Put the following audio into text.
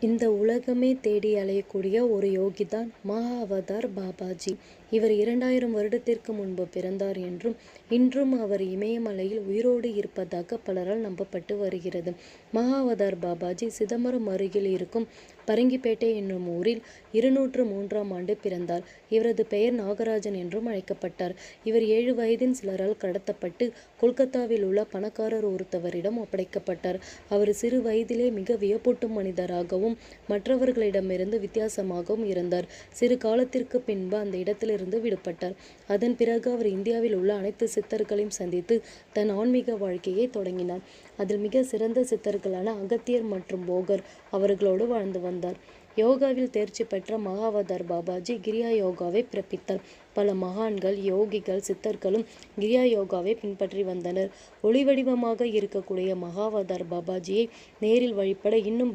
இந்த உலகமே தேடி அலையக்கூடிய ஒரு யோகிதான் மகாவதார் பாபாஜி. இவர் 2000 வருடத்திற்கு முன்பு பிறந்தார் என்றும் இன்றும் அவர் இமயமலையில் உயிரோடு இருப்பதாக பலரால் நம்பப்பட்டு வருகிறது. மகாவதார் பாபாஜி சிதம்பரம் அருகில் இருக்கும் பரங்கிப்பேட்டை என்னும் ஊரில் 203ஆம் ஆண்டு பிறந்தார். இவரது பெயர் நாகராஜன் என்றும் அழைக்கப்பட்டார். இவர் 7 வயதின் சிலரால் கடத்தப்பட்டு கொல்கத்தாவில் உள்ள பணக்காரர் ஒருத்தவரிடம் ஒப்படைக்கப்பட்டார். அவர் சிறு வயதிலே மிக வியப்பூட்டும் மனிதராகவும் மற்றவர்களிடமிருந்து வித்தியாசமாகவும் இருந்தார். சிறு காலத்திற்கு பின்பு அந்த இடத்திலிருந்து விடுபட்டார். அதன் பிறகு அவர் இந்தியாவில் உள்ள அனைத்து சித்தர்களையும் சந்தித்து தன் ஆன்மீக வாழ்க்கையை தொடங்கினார். அதில் மிக சிறந்த சித்தர்களான அகத்தியர் மற்றும் போகர் அவர்களோடு வாழ்ந்து வந்தார். யோகாவில் தேர்ச்சி பெற்ற மகாவதார் பாபாஜி கிரியா யோகாவை பிறப்பித்தார். பல மகான்கள், யோகிகள், சித்தர்களும் கிரியா யோகாவை பின்பற்றி வந்தனர். ஒளி வடிவமாக இருக்கக்கூடிய மகாவதார் பாபாஜியை நேரில் வழிபட இன்னும்